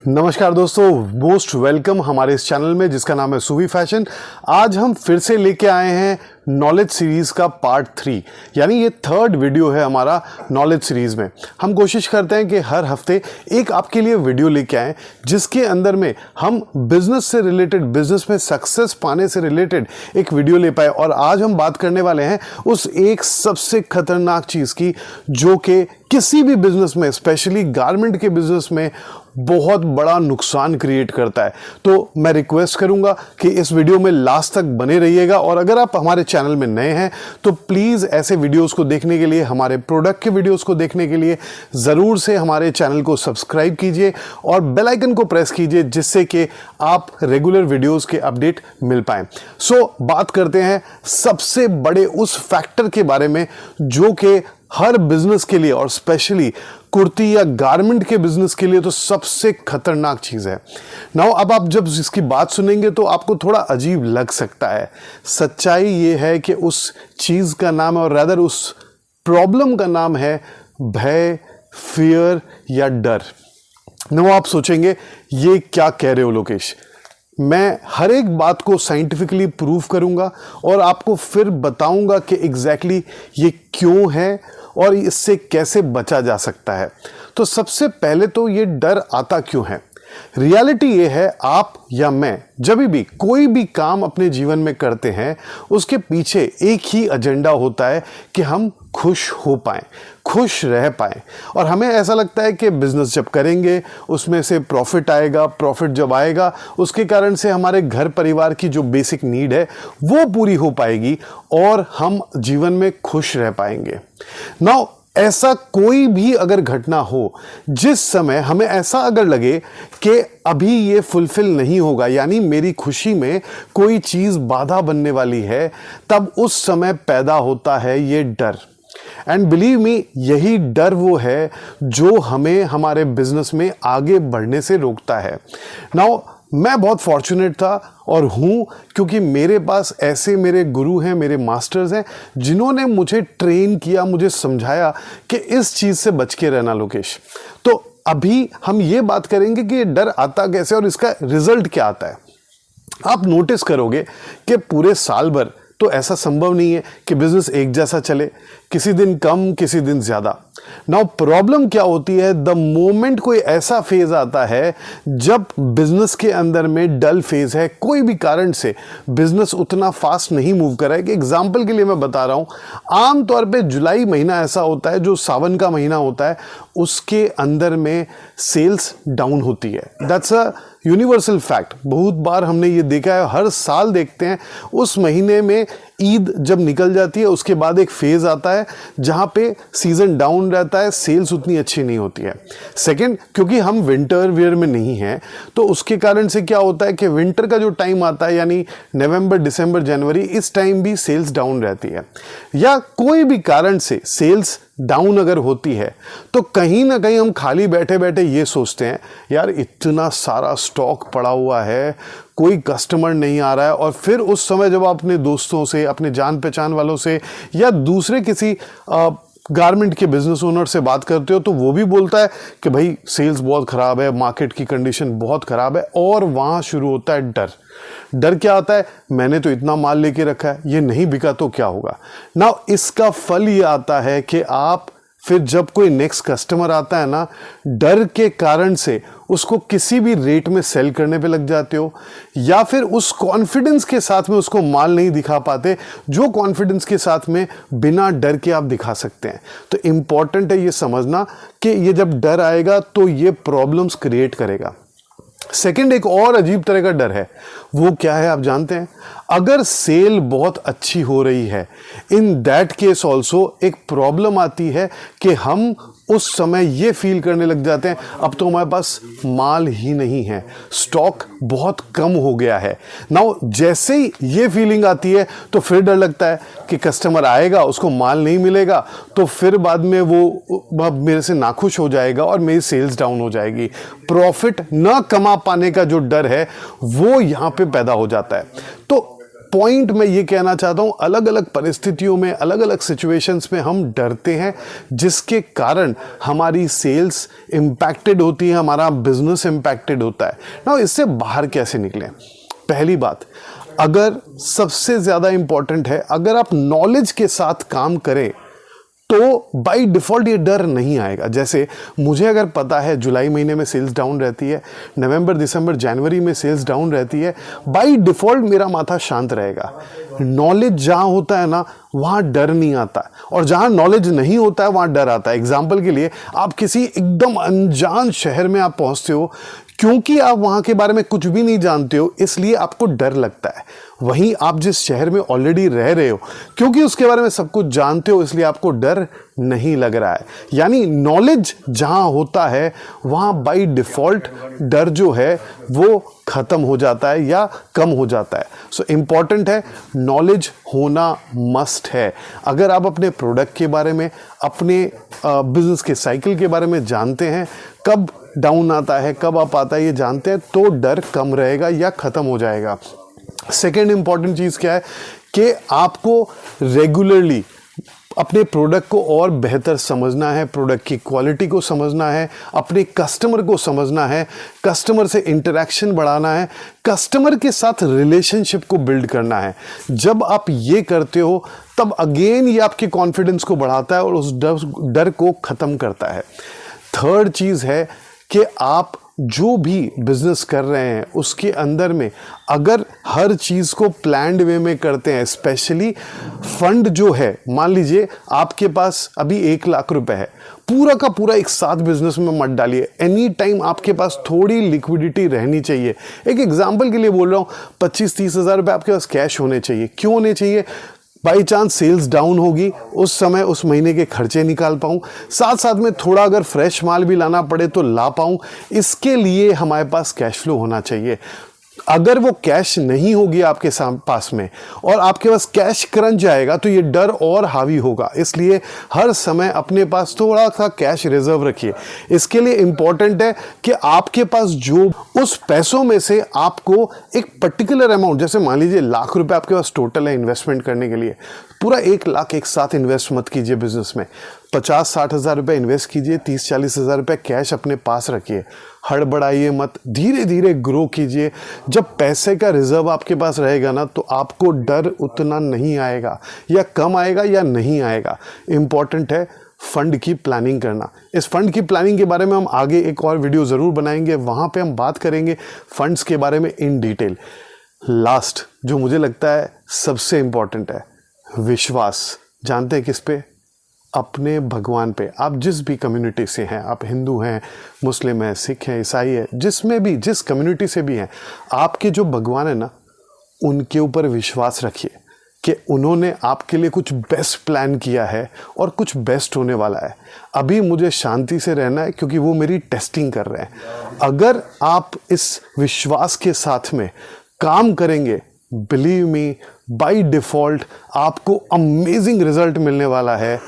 नमस्कार दोस्तों, most welcome हमारे इस चैनल में जिसका नाम है सुवी फैशन। आज हम फिर से लेके आए हैं नॉलेज सीरीज़ का पार्ट 3, यानी ये थर्ड वीडियो है हमारा नॉलेज सीरीज़ में। हम कोशिश करते हैं कि हर हफ्ते एक आपके लिए वीडियो लेके आएँ जिसके अंदर में हम बिजनेस से रिलेटेड, बिजनेस में सक्सेस पाने से रिलेटेड एक वीडियो ले पाए। और आज हम बात करने वाले हैं उस एक सबसे खतरनाक चीज़ की जो कि किसी भी बिजनेस में, स्पेशली गारमेंट के बिजनेस में बहुत बड़ा नुकसान क्रिएट करता है। तो मैं रिक्वेस्ट करूंगा कि इस वीडियो में लास्ट तक बने रहिएगा। और अगर आप हमारे चैनल में नए हैं तो प्लीज़ ऐसे वीडियोस को देखने के लिए, हमारे प्रोडक्ट के वीडियोस को देखने के लिए ज़रूर से हमारे चैनल को सब्सक्राइब कीजिए और बेल आइकन को प्रेस कीजिए जिससे कि आप रेगुलर वीडियोस के अपडेट मिल पाएँ। सो बात करते हैं सबसे बड़े उस फैक्टर के बारे में जो कि हर बिजनेस के लिए और स्पेशली कुर्ती या गारमेंट के बिजनेस के लिए तो सबसे खतरनाक चीज़ है। नाउ अब आप जब इसकी बात सुनेंगे तो आपको थोड़ा अजीब लग सकता है। सच्चाई ये है कि उस चीज़ का नाम है, और रैदर उस प्रॉब्लम का नाम है भय, फियर या डर। नाउ आप सोचेंगे ये क्या कह रहे हो लोकेश? मैं हर एक बात को साइंटिफिकली प्रूव करूंगा और आपको फिर बताऊंगा कि एग्जैक्टली ये क्यों है और इससे कैसे बचा जा सकता है। तो सबसे पहले तो ये डर आता क्यों है? रियलिटी ये है, आप या मैं जब भी कोई भी काम अपने जीवन में करते हैं उसके पीछे एक ही एजेंडा होता है कि हम खुश हो पाएं, खुश रह पाएं। और हमें ऐसा लगता है कि बिजनेस जब करेंगे उसमें से प्रॉफिट आएगा, प्रॉफिट जब आएगा उसके कारण से हमारे घर परिवार की जो बेसिक नीड है वो पूरी हो पाएगी और हम जीवन में खुश रह पाएंगे। नाउ ऐसा कोई भी अगर घटना हो जिस समय हमें ऐसा अगर लगे कि अभी ये फुलफिल नहीं होगा, यानी मेरी खुशी में कोई चीज़ बाधा बनने वाली है, तब उस समय पैदा होता है ये डर। एंड बिलीव मी, यही डर वो है जो हमें हमारे बिजनेस में आगे बढ़ने से रोकता है। नाउ मैं बहुत फॉर्चुनेट था और हूँ क्योंकि मेरे पास ऐसे मेरे गुरु हैं, मेरे मास्टर्स हैं जिन्होंने मुझे ट्रेन किया, मुझे समझाया कि इस चीज़ से बच के रहना लोकेश। तो अभी हम ये बात करेंगे कि ये डर आता कैसे और इसका रिजल्ट क्या आता है। आप नोटिस करोगे कि पूरे साल भर तो ऐसा संभव नहीं है कि बिजनेस एक जैसा चले, किसी दिन कम किसी दिन ज़्यादा। नाउ प्रॉब्लम क्या होती है, द मोमेंट कोई ऐसा फेज आता है जब बिजनेस के अंदर में डल फेज है, कोई भी कारण से बिजनेस उतना फास्ट नहीं मूव कर रहा है। कि एग्जांपल के लिए मैं बता रहा हूँ, आमतौर पे जुलाई महीना ऐसा होता है जो सावन का महीना होता है, उसके अंदर में सेल्स डाउन होती है। That's a universal fact. बहुत बार हमने ये देखा है, हर साल देखते हैं उस महीने में ईद जब निकल जाती है उसके बाद एक फेज आता है जहां पे सीजन डाउन रहता है, सेल्स उतनी अच्छी नहीं होती है। सेकंड, क्योंकि हम विंटर वेयर में नहीं हैं तो उसके कारण से क्या होता है कि विंटर का जो टाइम आता है यानी नवंबर, दिसंबर, जनवरी, इस टाइम भी सेल्स डाउन रहती है। या कोई भी कारण से सेल्स डाउन अगर होती है तो कहीं ना कहीं हम खाली बैठे बैठे ये सोचते हैं, यार इतना सारा स्टॉक पड़ा हुआ है, कोई कस्टमर नहीं आ रहा है। और फिर उस समय जब आप अपने दोस्तों से, अपने जान पहचान वालों से या दूसरे किसी गारमेंट के बिजनेस ओनर से बात करते हो तो वो भी बोलता है कि भाई सेल्स बहुत ख़राब है, मार्केट की कंडीशन बहुत ख़राब है। और वहाँ शुरू होता है डर। डर क्या आता है? मैंने तो इतना माल लेके रखा है, ये नहीं बिका तो क्या होगा। नाउ इसका फल ये आता है कि आप फिर जब कोई नेक्स्ट कस्टमर आता है ना, डर के कारण से उसको किसी भी रेट में सेल करने पे लग जाते हो, या फिर उस कॉन्फिडेंस के साथ में उसको माल नहीं दिखा पाते जो कॉन्फिडेंस के साथ में बिना डर के आप दिखा सकते हैं। तो इम्पॉर्टेंट है ये समझना कि ये जब डर आएगा तो ये प्रॉब्लम्स क्रिएट करेगा। सेकंड, एक और अजीब तरह का डर है। वो क्या है आप जानते हैं? अगर सेल बहुत अच्छी हो रही है, इन दैट केस ऑल्सो एक प्रॉब्लम आती है कि हम उस समय ये फील करने लग जाते हैं अब तो हमारे पास माल ही नहीं है, स्टॉक बहुत कम हो गया है। नाउ जैसे ही ये फीलिंग आती है तो फिर डर लगता है कि कस्टमर आएगा, उसको माल नहीं मिलेगा तो फिर बाद में वो मेरे से नाखुश हो जाएगा और मेरी सेल्स डाउन हो जाएगी। प्रॉफिट ना कमा पाने का जो डर है वो यहाँ पे पैदा हो जाता है। तो पॉइंट मैं ये कहना चाहता हूँ, अलग अलग परिस्थितियों में, अलग अलग सिचुएशंस में हम डरते हैं, जिसके कारण हमारी सेल्स इम्पैक्टेड होती है, हमारा बिजनेस इम्पैक्टेड होता है ना। इससे बाहर कैसे निकलें? पहली बात, अगर सबसे ज़्यादा इंपॉर्टेंट है, अगर आप नॉलेज के साथ काम करें तो बाय डिफ़ॉल्ट ये डर नहीं आएगा। जैसे मुझे अगर पता है जुलाई महीने में सेल्स डाउन रहती है, नवंबर, दिसंबर, जनवरी में सेल्स डाउन रहती है, बाय डिफ़ॉल्ट मेरा माथा शांत रहेगा। नॉलेज जहाँ होता है ना, वहाँ डर नहीं आता, और जहाँ नॉलेज नहीं होता है वहाँ डर आता है। एग्जाम्पल के लिए, आप किसी एकदम अनजान शहर में आप पहुँचते हो, क्योंकि आप वहाँ के बारे में कुछ भी नहीं जानते हो, इसलिए आपको डर लगता है। वहीं आप जिस शहर में ऑलरेडी रह रहे हो, क्योंकि उसके बारे में सब कुछ जानते हो, इसलिए आपको डर नहीं लग रहा है। यानी नॉलेज जहाँ होता है वहाँ बाय डिफ़ॉल्ट डर जो है वो ख़त्म हो जाता है या कम हो जाता है। सो इम्पॉर्टेंट है, नॉलेज होना मस्ट है। अगर आप अपने प्रोडक्ट के बारे में, अपने बिजनेस के साइकिल के बारे में जानते हैं, कब डाउन आता है, कब अप आता है, ये जानते हैं, तो डर कम रहेगा या ख़त्म हो जाएगा। सेकेंड इंपॉर्टेंट चीज़ क्या है कि आपको रेगुलरली अपने प्रोडक्ट को और बेहतर समझना है, प्रोडक्ट की क्वालिटी को समझना है, अपने कस्टमर को समझना है, कस्टमर से इंटरेक्शन बढ़ाना है, कस्टमर के साथ रिलेशनशिप को बिल्ड करना है। जब आप ये करते हो तब अगेन ये आपके कॉन्फिडेंस को बढ़ाता है और उस डर को ख़त्म करता है। थर्ड चीज़ है कि आप जो भी बिजनेस कर रहे हैं उसके अंदर में अगर हर चीज़ को प्लान्ड वे में करते हैं, स्पेशली फंड जो है, मान लीजिए आपके पास अभी 1 लाख रुपए है, पूरा का पूरा एक साथ बिजनेस में मत डालिए। एनी टाइम आपके पास थोड़ी लिक्विडिटी रहनी चाहिए। एक एग्जांपल के लिए बोल रहा हूँ, 25-30 हज़ार रुपये आपके पास कैश होने चाहिए। क्यों होने चाहिए? बाई चांस सेल्स डाउन होगी, उस समय उस महीने के खर्चे निकाल पाऊँ, साथ साथ में थोड़ा अगर फ्रेश माल भी लाना पड़े तो ला पाऊँ। इसके लिए हमारे पास कैश फ्लो होना चाहिए। अगर वो कैश नहीं होगी आपके पास में और आपके पास कैश क्रंच जाएगा तो ये डर और हावी होगा। इसलिए हर समय अपने पास थोड़ा सा कैश रिजर्व रखिए। इसके लिए इंपॉर्टेंट है कि आपके पास जो उस पैसों में से आपको एक पर्टिकुलर अमाउंट, जैसे मान लीजिए लाख रुपए आपके पास टोटल है इन्वेस्टमेंट करने के लिए, पूरा 1 लाख एक साथ इन्वेस्ट मत कीजिए बिजनेस में। 50-60 हज़ार रुपये इन्वेस्ट कीजिए, 30-40 हज़ार रुपये कैश अपने पास रखिए। हड़बड़ाइए मत, धीरे धीरे ग्रो कीजिए। जब पैसे का रिजर्व आपके पास रहेगा ना, तो आपको डर उतना नहीं आएगा, या कम आएगा या नहीं आएगा। इम्पॉर्टेंट है फंड की प्लानिंग करना। इस फंड की प्लानिंग के बारे में हम आगे एक और वीडियो ज़रूर बनाएंगे, वहाँ पे हम बात करेंगे फंड्स के बारे में इन डिटेल। लास्ट जो मुझे लगता है सबसे इम्पॉर्टेंट है, विश्वास। जानते हैं किस पे? अपने भगवान पे। आप जिस भी कम्युनिटी से हैं, आप हिंदू हैं, मुस्लिम हैं, सिख हैं, ईसाई हैं, जिसमें भी, जिस कम्युनिटी से भी हैं, आपके जो भगवान है ना, उनके ऊपर विश्वास रखिए कि उन्होंने आपके लिए कुछ बेस्ट प्लान किया है और कुछ बेस्ट होने वाला है। अभी मुझे शांति से रहना है क्योंकि वो मेरी टेस्टिंग कर रहे हैं। अगर आप इस विश्वास के साथ में काम करेंगे, बिलीव मी, बाय डिफ़ॉल्ट आपको अमेजिंग रिजल्ट मिलने वाला है।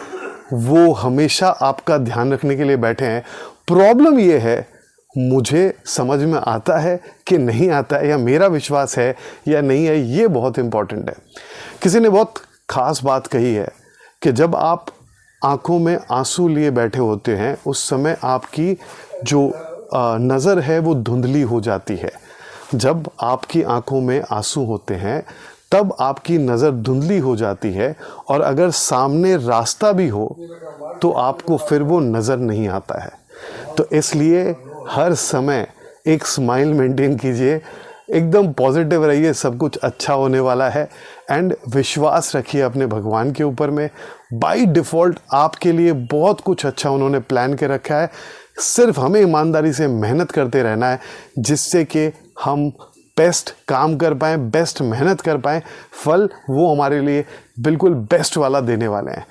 वो हमेशा आपका ध्यान रखने के लिए बैठे हैं। प्रॉब्लम ये है, मुझे समझ में आता है कि नहीं आता है, या मेरा विश्वास है या नहीं है, ये बहुत इंपॉर्टेंट है। किसी ने बहुत ख़ास बात कही है कि जब आप आंखों में आंसू लिए बैठे होते हैं, उस समय आपकी जो नज़र है वो धुंधली हो जाती है। जब आपकी आंखों में आंसू होते हैं तब आपकी नज़र धुंधली हो जाती है, और अगर सामने रास्ता भी हो तो आपको फिर वो नज़र नहीं आता है। तो इसलिए हर समय एक स्माइल मेंटेन कीजिए, एकदम पॉजिटिव रहिए, सब कुछ अच्छा होने वाला है। एंड विश्वास रखिए अपने भगवान के ऊपर में। बाय डिफ़ॉल्ट आपके लिए बहुत कुछ अच्छा उन्होंने प्लान के रखा है। सिर्फ हमें ईमानदारी से मेहनत करते रहना है, जिससे कि हम बेस्ट काम कर पाएँ, बेस्ट मेहनत कर पाएँ। फल वो हमारे लिए बिल्कुल बेस्ट वाला देने वाले हैं।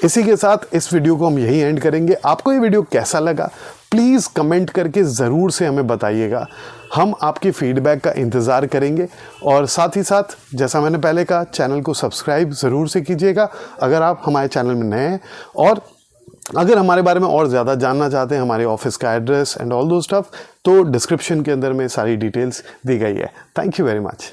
इसी के साथ इस वीडियो को हम यही एंड करेंगे। आपको ये वीडियो कैसा लगा प्लीज़ कमेंट करके ज़रूर से हमें बताइएगा। हम आपकी फीडबैक का इंतज़ार करेंगे, और साथ ही साथ जैसा मैंने पहले कहा, चैनल को सब्सक्राइब ज़रूर से कीजिएगा अगर आप हमारे चैनल में नए हैं। और अगर हमारे बारे में और ज़्यादा जानना चाहते हैं, हमारे ऑफिस का एड्रेस एंड ऑल दो स्टफ, तो डिस्क्रिप्शन के अंदर में सारी डिटेल्स दी गई है। Thank you very much.